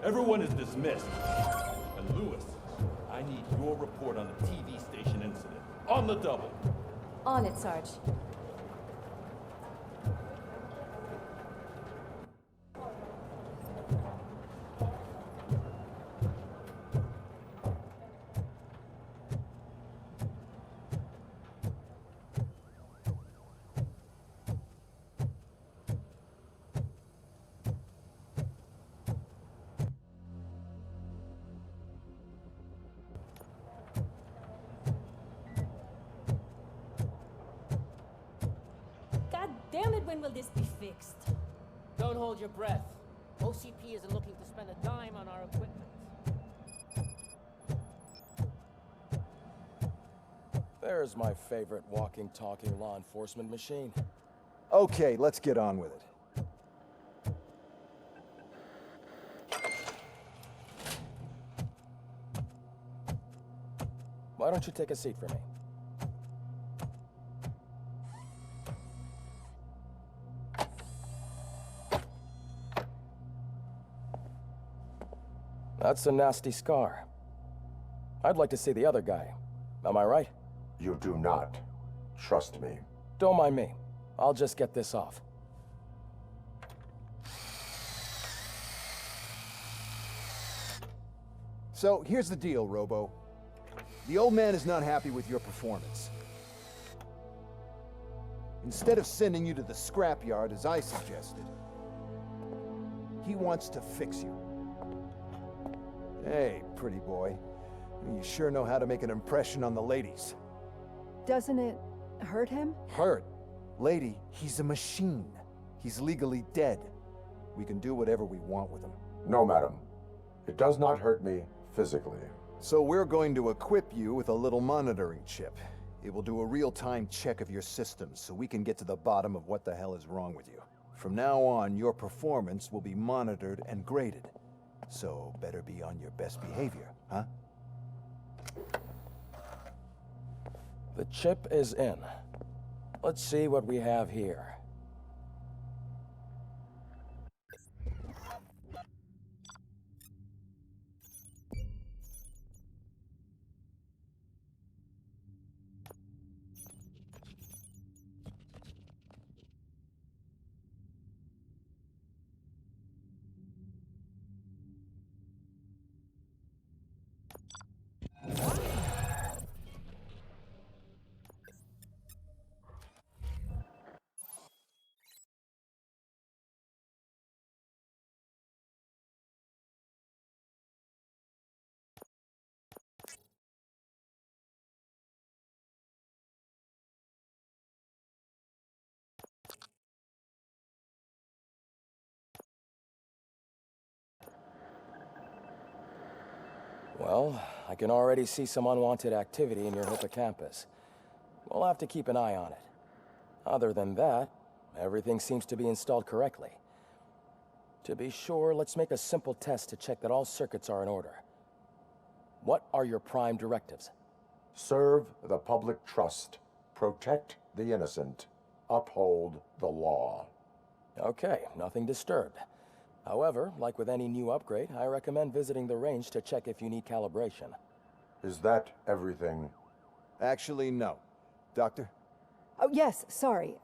Everyone is dismissed. And Lewis, I need your report on the TV station incident. On the double. On it, Sarge. Damn it, when will this be fixed? Don't hold your breath. OCP isn't looking to spend a dime on our equipment. There's my favorite walking, talking law enforcement machine. Okay, let's get on with it. Why don't you take a seat for me? That's a nasty scar. I'd like to see the other guy. Am I right? You do not. Trust me. Don't mind me. I'll just get this off. So, here's the deal, Robo. The old man is not happy with your performance. Instead of sending you to the scrapyard, as I suggested, he wants to fix you. Hey, pretty boy. You sure know how to make an impression on the ladies. Doesn't it hurt him? Hurt? Lady, he's a machine. He's legally dead. We can do whatever we want with him. No, madam. It does not hurt me physically. So we're going to equip you with a little monitoring chip. It will do a real-time check of your systems so we can get to the bottom of what the hell is wrong with you. From now on, your performance will be monitored and graded. So better be on your best behavior, huh? The chip is in. Let's see what we have here. Well, I can already see some unwanted activity in your hippocampus. We'll have to keep an eye on it. Other than that, everything seems to be installed correctly. To be sure, let's make a simple test to check that all circuits are in order. What are your prime directives? Serve the public trust. Protect the innocent. Uphold the law. Okay, nothing disturbed. However, like with any new upgrade, I recommend visiting the range to check if you need calibration. Is that everything? Actually, no. Doctor? Oh, yes, sorry.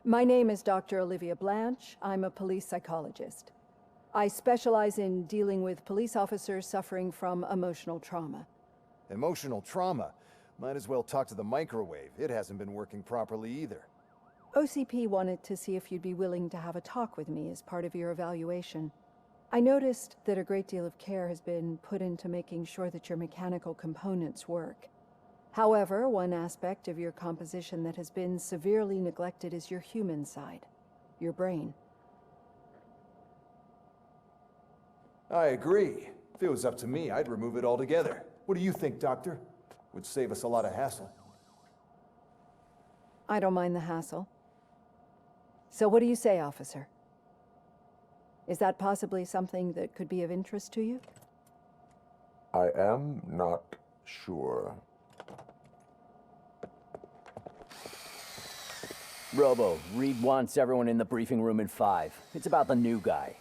My name is Dr. Olivia Blanche. I'm a police psychologist. I specialize in dealing with police officers suffering from emotional trauma. Emotional trauma? Might as well talk to the microwave. It hasn't been working properly either. OCP wanted to see if you'd be willing to have a talk with me as part of your evaluation. I noticed that a great deal of care has been put into making sure that your mechanical components work. However, one aspect of your composition that has been severely neglected is your human side, your brain. I agree. If it was up to me, I'd remove it altogether. What do you think, Doctor? Would save us a lot of hassle. I don't mind the hassle. So what do you say, officer? Is that possibly something that could be of interest to you? I am not sure. Robo, Reed wants everyone in the briefing room in 5. It's about the new guy.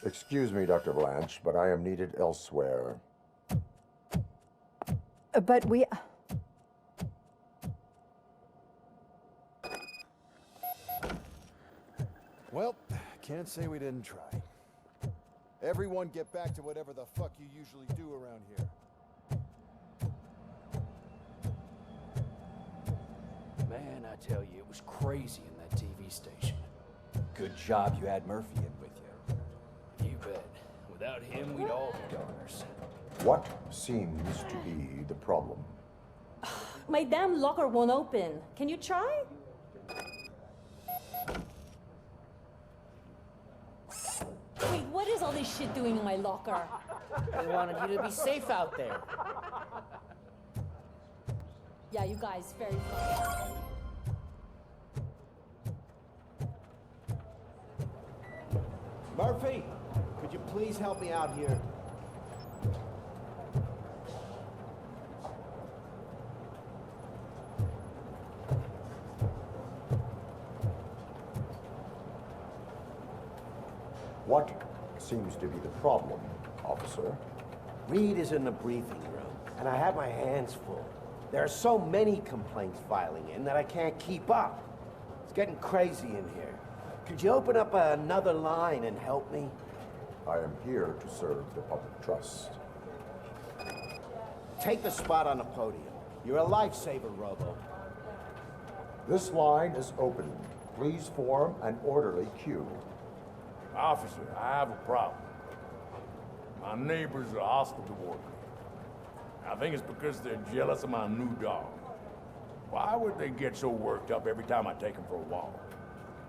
Excuse me, Dr. Blanche, but I am needed elsewhere. But we... Well, can't say we didn't try. Everyone get back to whatever the fuck you usually do around here. Man, I tell you, it was crazy in that TV station. Good job you had Murphy in with you. You bet. Without him, we'd all be goners. What seems to be the problem? My damn locker won't open. Can you try? Wait, what is all this shit doing in my locker? They wanted you to be safe out there. Yeah, you guys, very funny. Murphy, could you please help me out here? What seems to be the problem, officer? Reed is in the briefing room, and I have my hands full. There are so many complaints filing in that I can't keep up. It's getting crazy in here. Could you open up another line and help me? I am here to serve the public trust. Take the spot on the podium. You're a lifesaver, Robo. This line is open. Please form an orderly queue. Officer, I have a problem. My neighbors are hostile toward me. I think it's because they're jealous of my new dog. Why would they get so worked up every time I take him for a walk?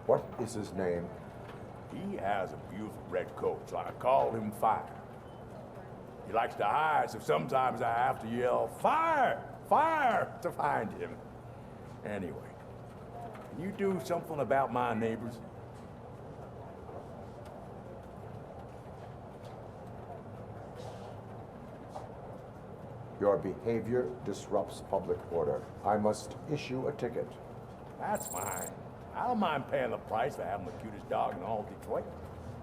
What is his name? He has a beautiful red coat, so I call him Fire. He likes to hide, so sometimes I have to yell, "Fire! Fire!" to find him. Anyway, can you do something about my neighbors? Your behavior disrupts public order. I must issue a ticket. That's fine. I don't mind paying the price for having the cutest dog in all Detroit.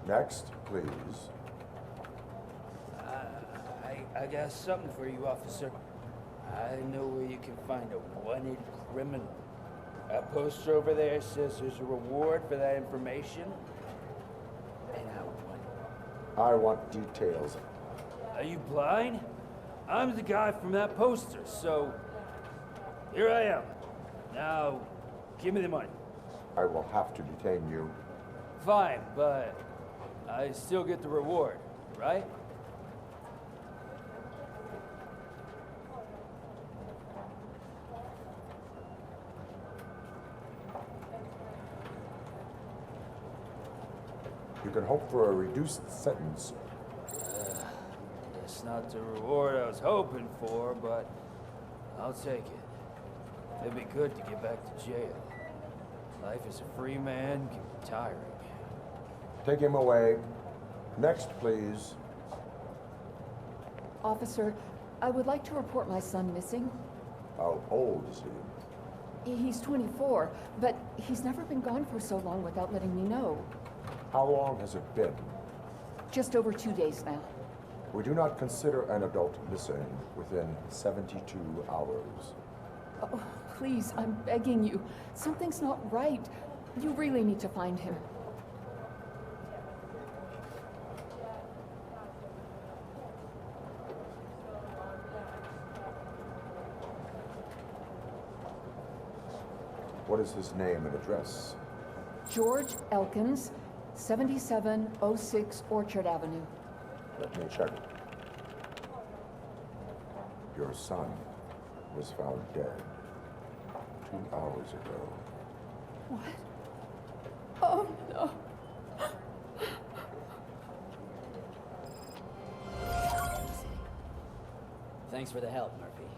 Next, please. I got something for you, officer. I know where you can find a wanted criminal. That poster over there says there's a reward for that information. And I want details. Are you blind? I'm the guy from that poster, so here I am. Now, give me the money. I will have to detain you. Fine, but I still get the reward, right? You can hope for a reduced sentence. That's not the reward I was hoping for, but I'll take it. It'd be good to get back to jail. Life as a free man can be tiring. Take him away. Next, please. Officer, I would like to report my son missing. How old is he? He's 24, but he's never been gone for so long without letting me know. How long has it been? Just over 2 days now. We do not consider an adult missing within 72 hours. Oh, please, I'm begging you. Something's not right. You really need to find him. What is his name and address? George Elkins, 7706 Orchard Avenue. Let me check. Your son was found dead 2 hours ago. What? Oh, no. Thanks for the help, Murphy.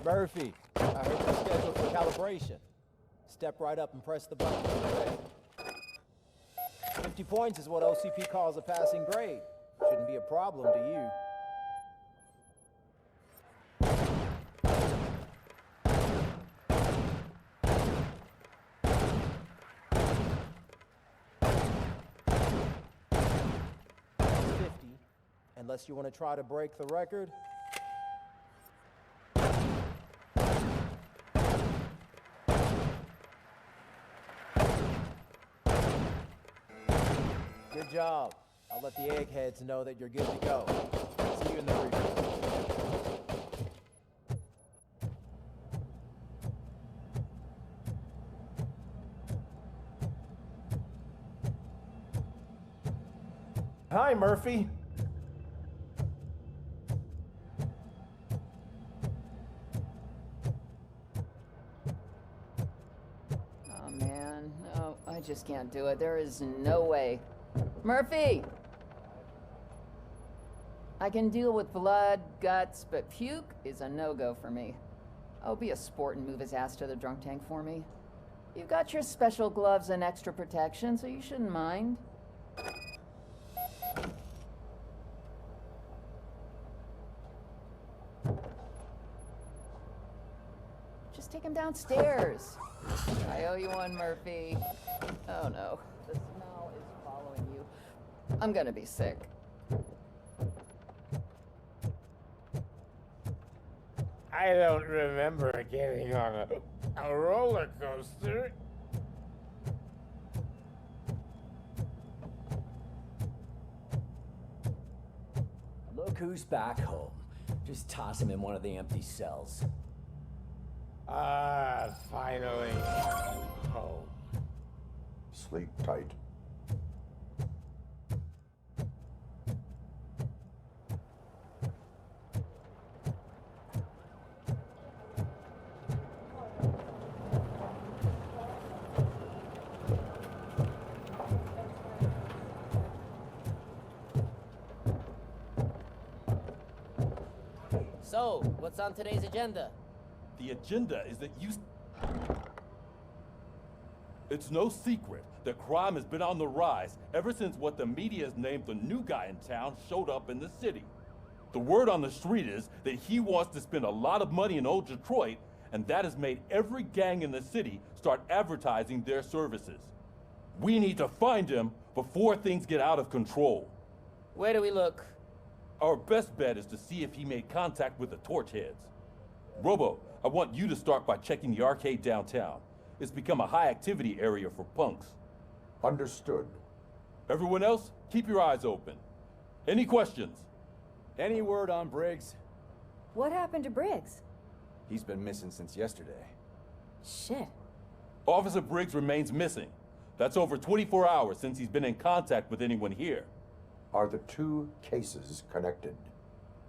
Murphy, I heard you're scheduled for calibration. Step right up and press the button. 50 points is what OCP calls a passing grade. Shouldn't be a problem to you. Unless you want to try to break the record. Good job. I'll let the eggheads know that you're good to go. See you in the briefing. Hi, Murphy. Oh, man. No, I just can't do it. There is no way. Murphy! I can deal with blood, guts, but puke is a no-go for me. Oh, be a sport and move his ass to the drunk tank for me. You've got your special gloves and extra protection, so you shouldn't mind. Just take him downstairs. I owe you one, Murphy. Oh no, the smell is following you. I'm gonna be sick. I don't remember getting on a roller coaster. Look who's back home. Just toss him in one of the empty cells. Ah, finally home. Sleep tight. So, what's on today's agenda? The agenda is that you... It's no secret that crime has been on the rise ever since what the media has named the new guy in town showed up in the city. The word on the street is that he wants to spend a lot of money in old Detroit, and that has made every gang in the city start advertising their services. We need to find him before things get out of control. Where do we look? Our best bet is to see if he made contact with the torch heads. Robo, I want you to start by checking the arcade downtown. It's become a high-activity area for punks. Understood. Everyone else, keep your eyes open. Any questions? Any word on Briggs? What happened to Briggs? He's been missing since yesterday. Shit. Officer Briggs remains missing. That's over 24 hours since he's been in contact with anyone here. Are the two cases connected?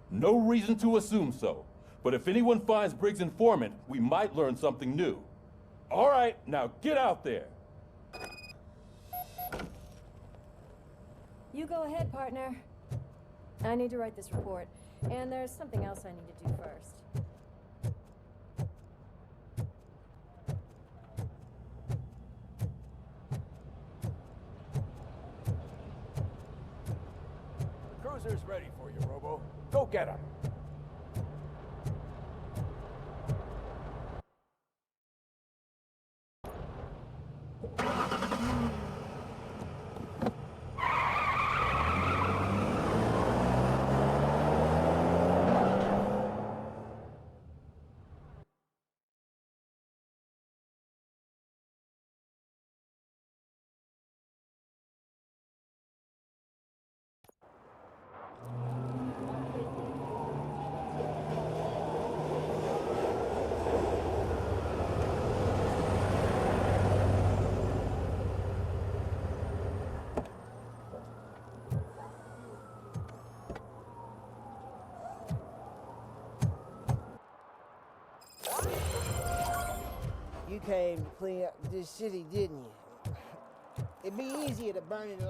No reason to assume so. But if anyone finds Briggs' informant, we might learn something new. All right, now get out there. You go ahead, partner. I need to write this report, and there's something else I need to do first. The cruiser's ready for you, Robo. Go get him. You came to clean up this city, didn't you? It'd be easier to burn it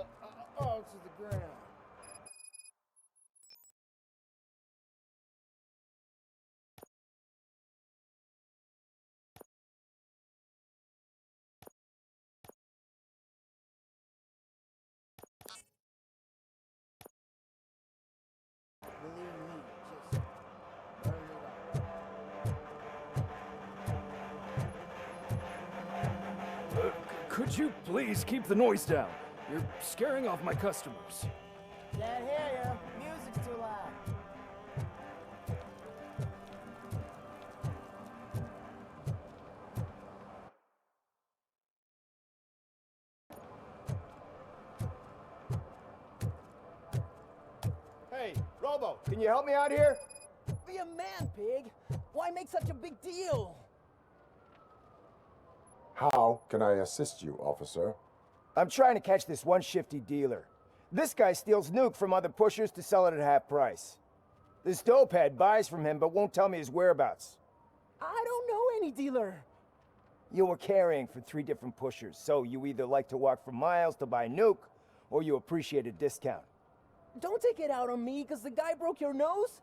all to the ground. Could you please keep the noise down? You're scaring off my customers. Can't hear you. Music's too loud. Hey, Robo, can you help me out here? Be a man, pig. Why make such a big deal? How can I assist you, officer? I'm trying to catch this one shifty dealer. This guy steals nuke from other pushers to sell it at half price. This dopehead buys from him but won't tell me his whereabouts. I don't know any dealer. You were carrying for 3 different pushers, so you either like to walk for miles to buy nuke, or you appreciate a discount. Don't take it out on me, because the guy broke your nose?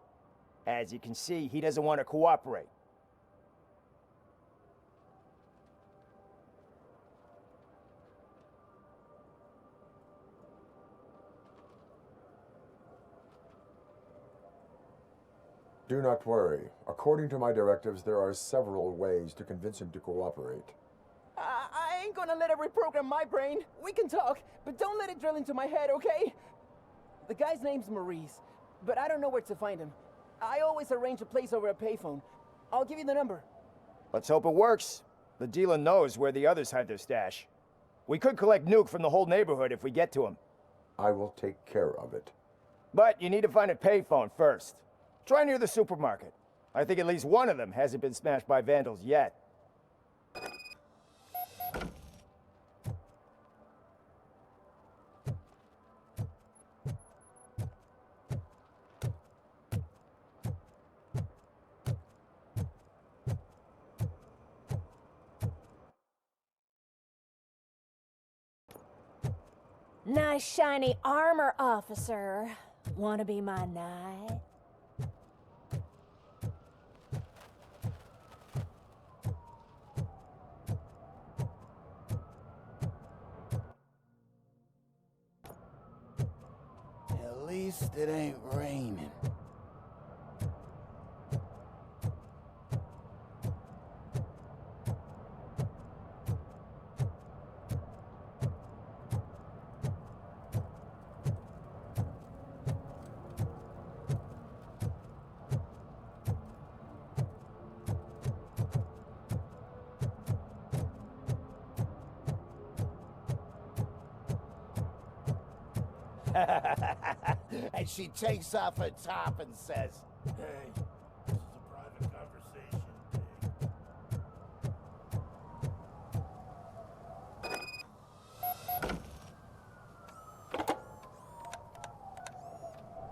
As you can see, he doesn't want to cooperate. Do not worry. According to my directives, there are several ways to convince him to cooperate. I ain't gonna let it reprogram my brain. We can talk, but don't let it drill into my head, okay? The guy's name's Maurice, but I don't know where to find him. I always arrange a place over a payphone. I'll give you the number. Let's hope it works. The dealer knows where the others hide their stash. We could collect nuke from the whole neighborhood if we get to him. I will take care of it. But you need to find a payphone first. Try near the supermarket. I think at least one of them hasn't been smashed by vandals yet. Nice shiny armor, officer. Wanna be my knight? At least it ain't raining. And she takes off her top and says, Hey, this is a private conversation,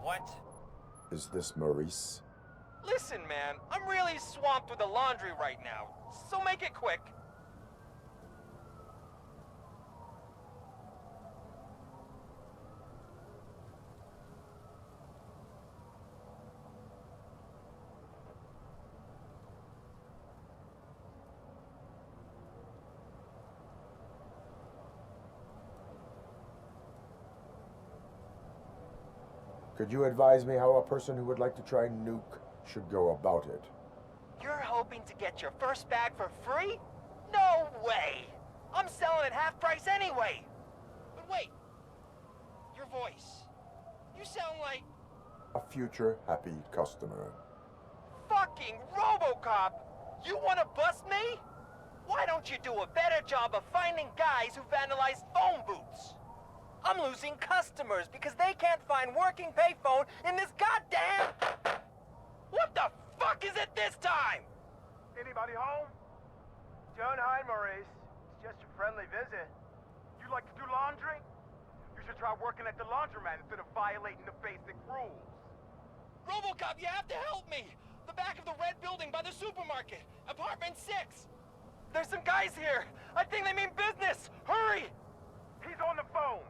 What? Is this Maurice? Listen, man, I'm really swamped with the laundry right now, so make it quick. Could you advise me how a person who would like to try nuke should go about it? You're hoping to get your first bag for free? No way! I'm selling at half price anyway! But wait, your voice. You sound like... A future happy customer. fucking RoboCop! You wanna bust me? Why don't you do a better job of finding guys who vandalize phone booths? I'm losing customers because they can't find working payphone in this goddamn... What the fuck is it this time? Anybody home? Don't hide, Maurice. It's just a friendly visit. You like to do laundry? You should try working at the laundromat instead of violating the basic rules. RoboCop, you have to help me! The back of the red building by the supermarket. Apartment 6. There's some guys here. I think they mean business. Hurry! He's on the phone.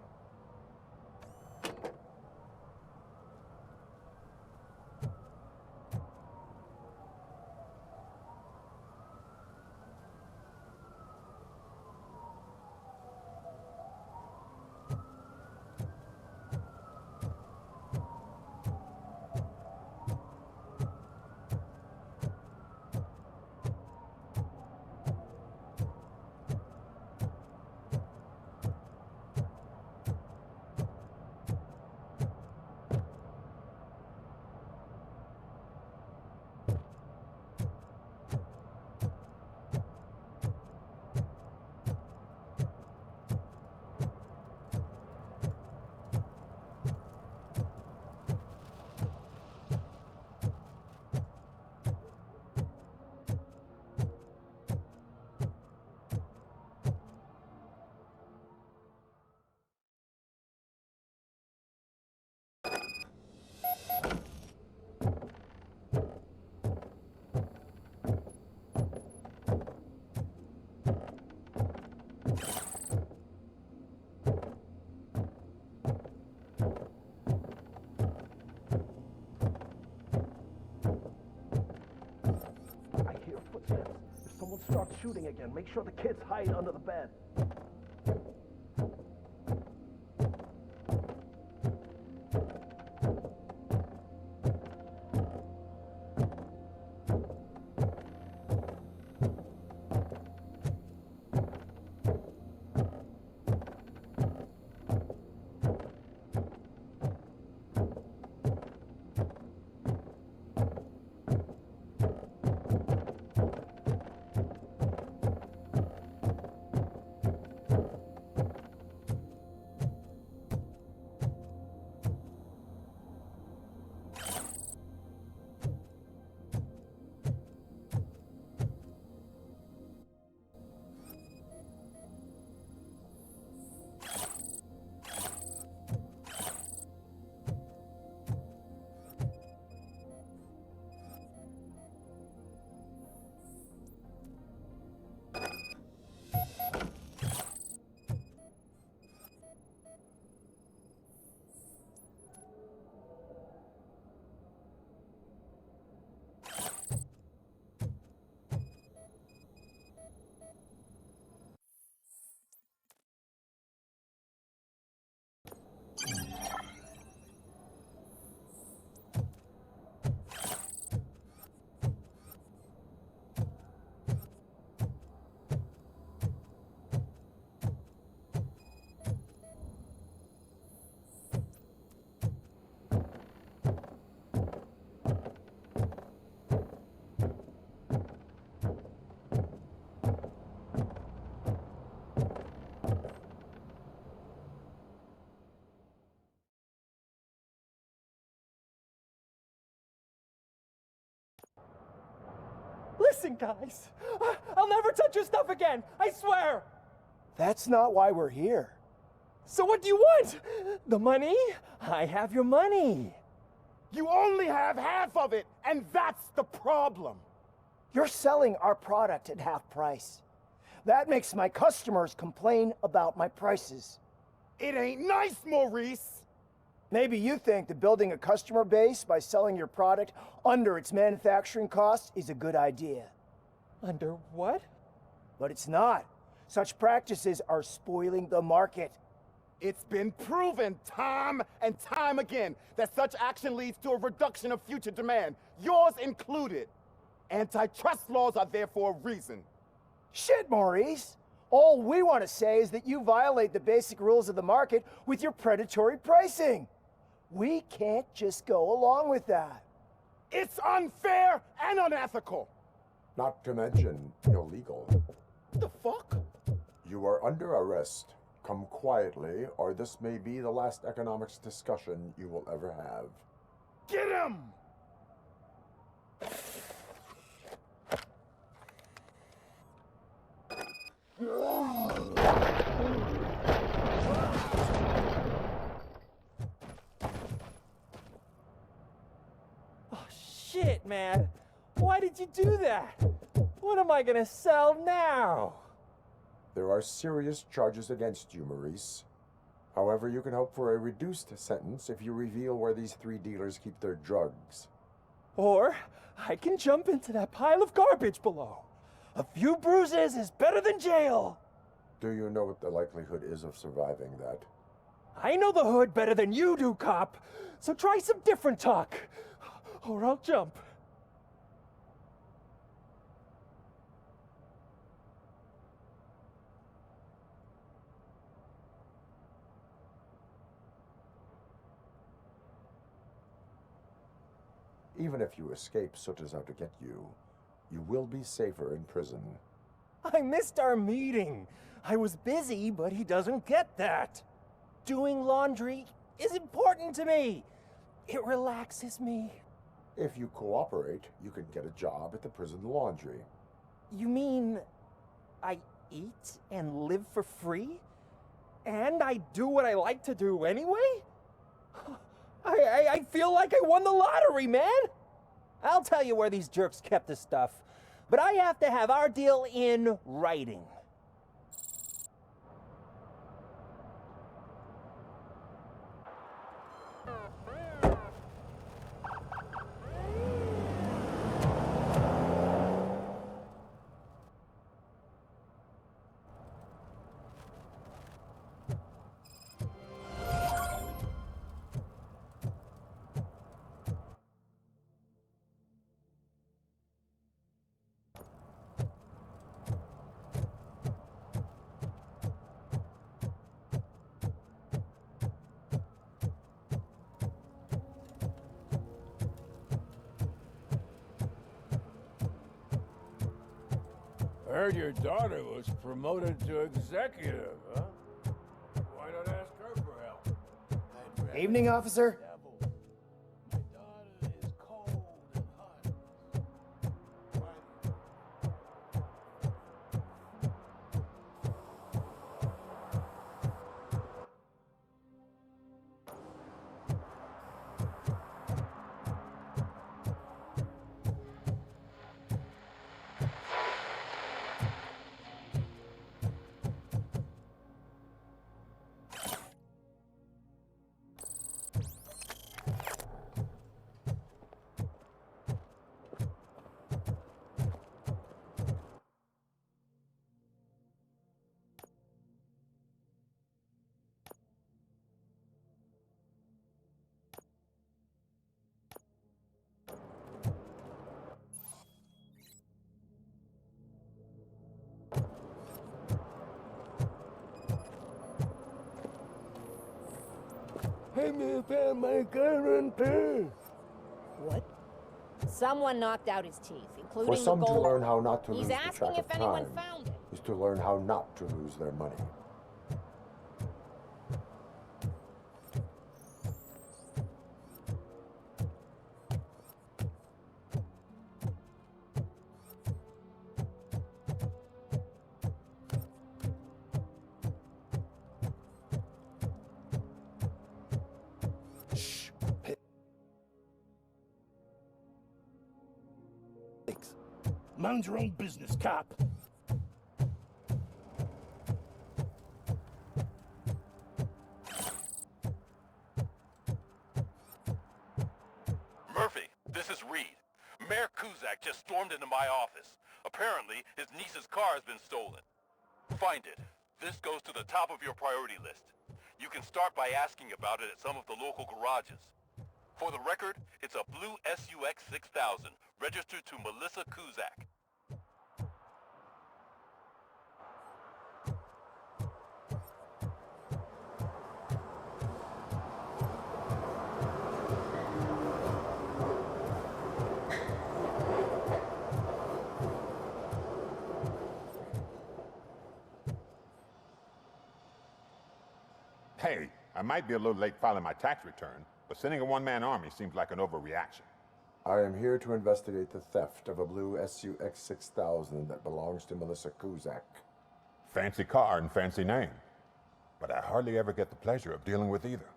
starts shooting again, make sure the kids hide under the bed. Listen, guys. I'll never touch your stuff again. I swear. That's not why we're here. So what do you want? The money? I have your money. You only have half of it, and that's the problem. You're selling our product at half price. That makes my customers complain about my prices. It ain't nice, Maurice. Maybe you think that building a customer base by selling your product under its manufacturing cost is a good idea. Under what? But it's not. Such practices are spoiling the market. It's been proven time and time again that such action leads to a reduction of future demand, yours included. Antitrust laws are there for a reason. Shit, Maurice! All we want to say is that you violate the basic rules of the market with your predatory pricing. We can't just go along with that. It's unfair and unethical. Not to mention illegal. The fuck? You are under arrest. Come quietly, or this may be the last economics discussion you will ever have. Get him! Oh, shit, man. Why did you do that? What am I gonna sell now? There are serious charges against you, Maurice. However, you can hope for a reduced sentence if you reveal where these 3 dealers keep their drugs. Or I can jump into that pile of garbage below. A few bruises is better than jail. Do you know what the likelihood is of surviving that? I know the hood better than you do, cop. So try some different talk, or I'll jump. Even if you escape Soot is out to get you, you will be safer in prison. I missed our meeting. I was busy, but he doesn't get that. Doing laundry is important to me. It relaxes me. If you cooperate, you can get a job at the prison laundry. You mean I eat and live for free? And I do what I like to do anyway? I feel like I won the lottery, man! I'll tell you where these jerks kept the stuff, but I have to have our deal in writing. heard your daughter was promoted to executive, huh? Why not ask her for help? Evening, officer. Hey, me found my guarantee. What? Someone knocked out his teeth, including For some the to gold. learn how not to He's lose the asking track if of anyone time found it. is to learn how not to lose their money. Mind your own business, cop. Murphy, this is Reed. Mayor Kuzak just stormed into my office. Apparently, his niece's car has been stolen. Find it. This goes to the top of your priority list. You can start by asking about it at some of the local garages. For the record, it's a blue SUX 6000, registered to Melissa Kuzak. Hey, I might be a little late filing my tax return, but sending a one-man army seems like an overreaction. I am here to investigate the theft of a blue SUX 6000 that belongs to Melissa Kuzak. Fancy car and fancy name, but I hardly ever get the pleasure of dealing with either.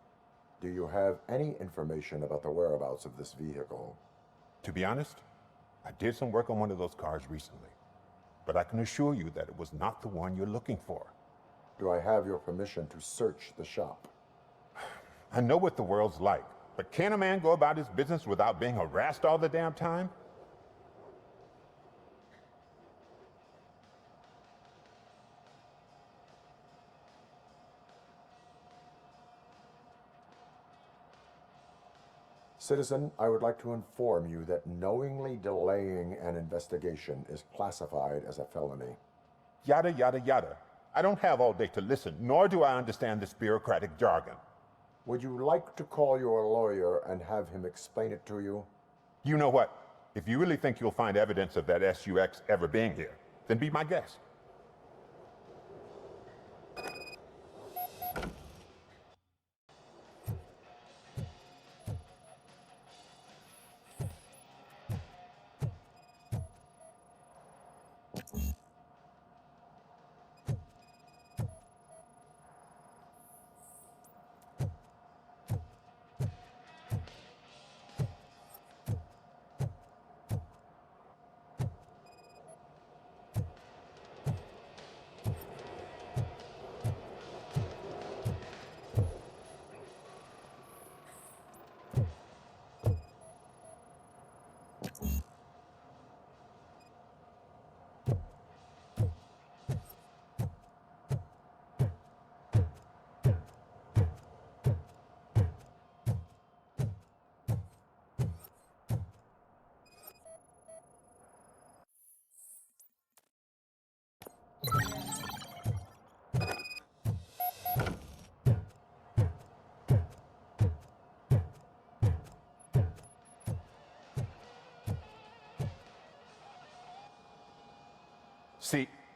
Do you have any information about the whereabouts of this vehicle? To be honest, I did some work on one of those cars recently, but I can assure you that it was not the one you're looking for. Do I have your permission to search the shop? I know what the world's like, but can a man go about his business without being harassed all the damn time? Citizen, I would like to inform you that knowingly delaying an investigation is classified as a felony. Yada, yada, yada. I don't have all day to listen, nor do I understand this bureaucratic jargon. Would you like to call your lawyer and have him explain it to you? You know what? If you really think you'll find evidence of that SUX ever being here, then be my guest.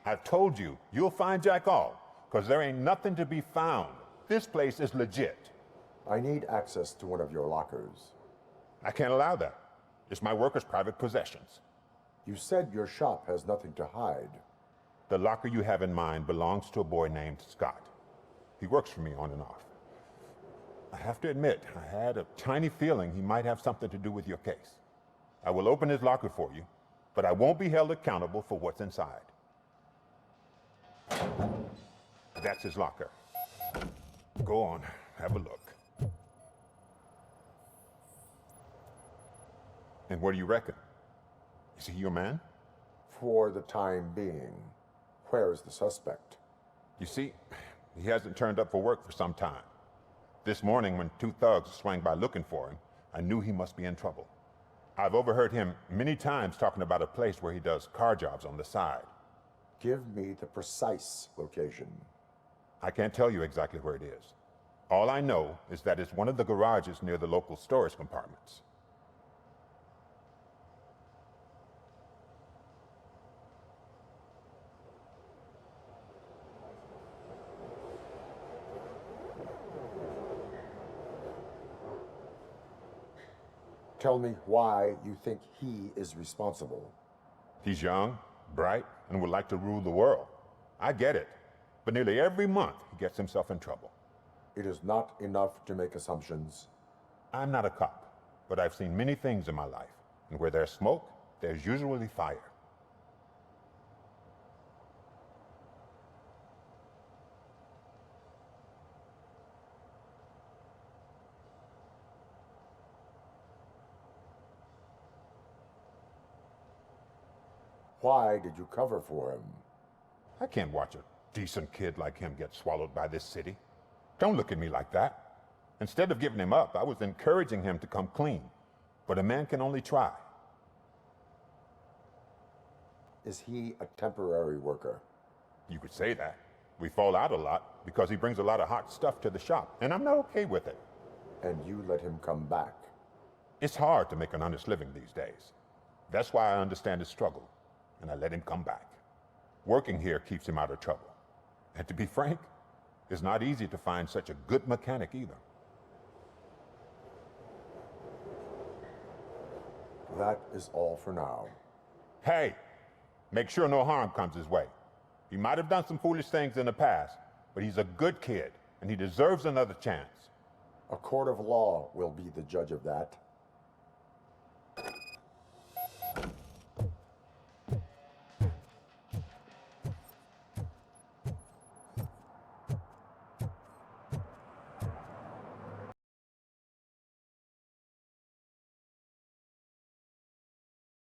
I've told you, you'll find Jack All, because there ain't nothing to be found. This place is legit. I need access to one of your lockers. I can't allow that. It's my workers' private possessions. You said your shop has nothing to hide. The locker you have in mind belongs to a boy named Scott. He works for me on and off. I have to admit, I had a tiny feeling he might have something to do with your case. I will open his locker for you, but I won't be held accountable for what's inside. That's his locker. Go on, have a look. And what do you reckon? Is he your man? For the time being. Where is the suspect? You see, he hasn't turned up for work for some time. This morning, when two thugs swang by looking for him, I knew he must be in trouble. I've overheard him many times talking about a place where he does car jobs on the side. Give me the precise location. I can't tell you exactly where it is. All I know is that it's one of the garages near the local storage compartments. Tell me why you think he is responsible. He's young, bright, and would like to rule the world. I get it. But nearly every month, he gets himself in trouble. It is not enough to make assumptions. I'm not a cop, but I've seen many things in my life. And where there's smoke, there's usually fire. Why did you cover for him? I can't watch a decent kid like him get swallowed by this city. Don't look at me like that. Instead of giving him up, I was encouraging him to come clean. But a man can only try. Is he a temporary worker? You could say that. We fall out a lot because he brings a lot of hot stuff to the shop, and I'm not okay with it. And you let him come back? It's hard to make an honest living these days. That's why I understand his struggle, and I let him come back. Working here keeps him out of trouble. And to be frank, it's not easy to find such a good mechanic either. That is all for now. Hey, make sure no harm comes his way. He might have done some foolish things in the past, but he's a good kid, and he deserves another chance. A court of law will be the judge of that.